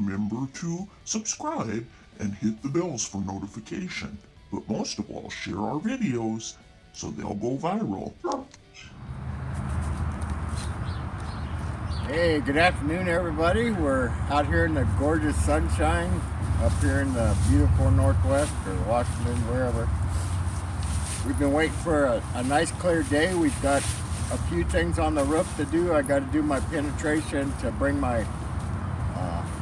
remember to subscribe and hit the bells for notification. But most of all, share our videos so they'll go viral. Hey, good afternoon everybody. We're out here in the gorgeous sunshine up here in the beautiful Northwest or Washington, wherever. We've been waiting for a nice clear day. We've got a few things on the roof to do. I got to do my penetration to bring my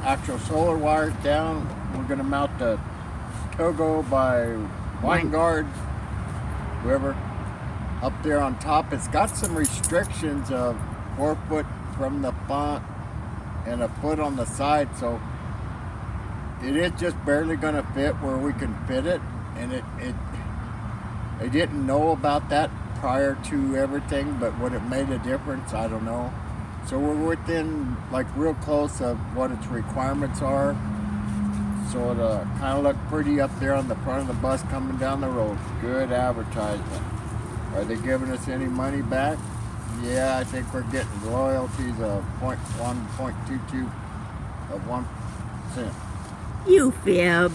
actual solar wires down. We're going to mount the TOGO by Winegard, whoever, up there on top. It's got some restrictions of 4 foot from the front and a foot on the side, so it is just barely going to fit where we can fit it, and I didn't know about that prior to everything, but would it made a difference? I don't know. So we're within, like, real close of what its requirements are, so it kind of look pretty up there on the front of the bus coming down the road. Good advertisement. Are they giving us any money back? Yeah, I think we're getting royalties of 0.1.22 of 1%. You fib.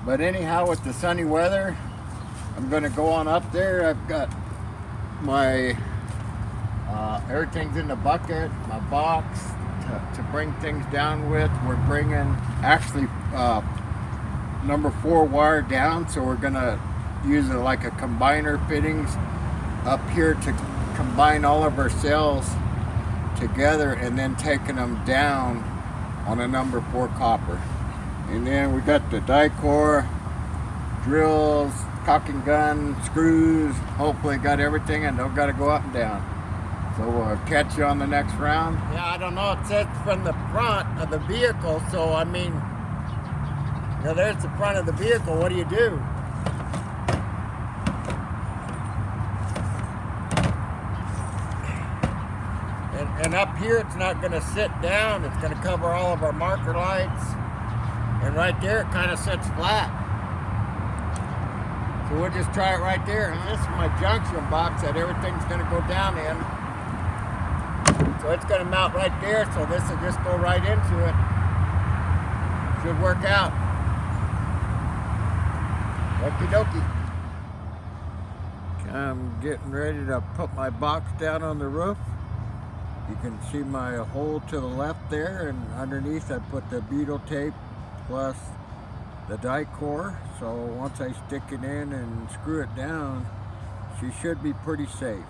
But anyhow, with the sunny weather, I'm going to go on up there. I've got my everything's in the bucket, my box to bring things down with. We're bringing actually number 4 wire down, so we're going to use it like a combiner fittings up here to combine all of our cells together, and then taking them down on a number 4 copper. And then we got the die core, drills, cock and gun, screws. Hopefully got everything and don't got to go up and down. So we'll catch you on the next round. Yeah, I don't know, it says from the front of the vehicle, so I mean, you know, there's the front of the vehicle. What do you do? And up here, it's not going to sit down. It's going to cover all of our marker lights. And right there, it kind of sits flat. So we'll just try it right there. And this is my junction box that everything's going to go down in. So it's going to mount right there. So this will just go right into it. Should work out. Okie dokie. I'm getting ready to put my box down on the roof. You can see my hole to the left there, and underneath I put the butyl tape plus the die core. So once I stick it in and screw it down, she should be pretty safe.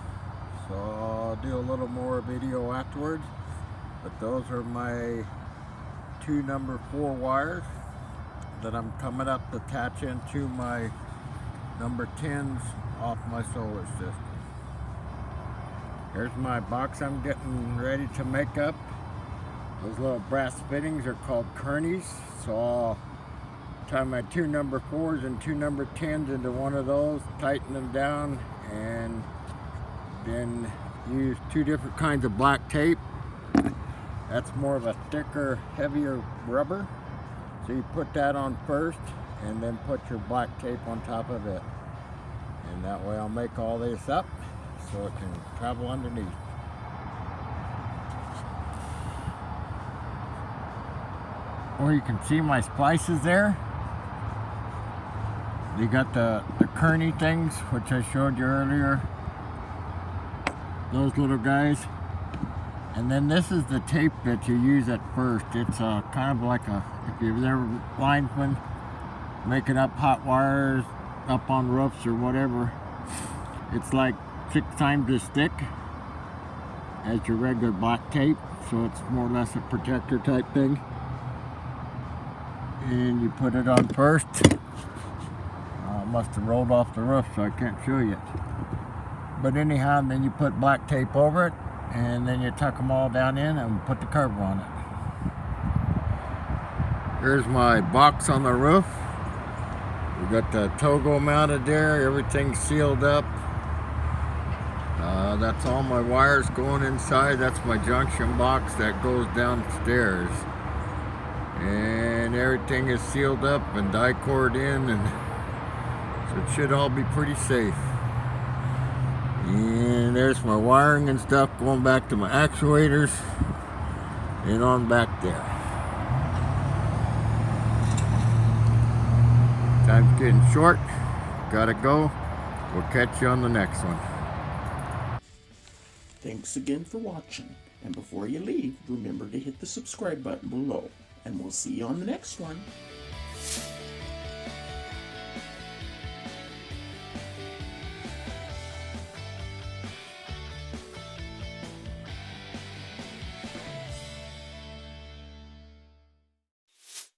So I'll do a little more video afterwards, but those are my 2 number 4 wires that I'm coming up to attach into my number 10s off my solar system. Here's my box I'm getting ready to make up. Those little brass fittings are called kernies. So I'll tie my 2 number 4s and 2 number 10s into one of those, tighten them down, and then use 2 different kinds of black tape. That's more of a thicker, heavier rubber. So you put that on first and then put your black tape on top of it. And that way I'll make all this up so it can travel underneath. Or you can see my splices there. They got the Kearney things, which I showed you earlier. Those little guys. And then this is the tape that you use at first. It's kind of like a, if you've ever linesman making up hot wires up on roofs or whatever, it's like 6 times as thick as your regular black tape, so it's more or less a protector type thing. And you put it on first. Must have rolled off the roof, so I can't show you it. But anyhow, and then you put black tape over it, and then you tuck them all down in and put the cover on it. Here's my box on the roof. We got the TOGO mounted there, everything's sealed up. That's all my wires going inside. That's my junction box that goes downstairs. And everything is sealed up and die cored in, and so it should all be pretty safe. And there's my wiring and stuff going back to my actuators. and on back there. Time's getting short. Gotta go. We'll catch you on the next one. Thanks again for watching, and before you leave, remember to hit the subscribe button below, and we'll see you on the next one.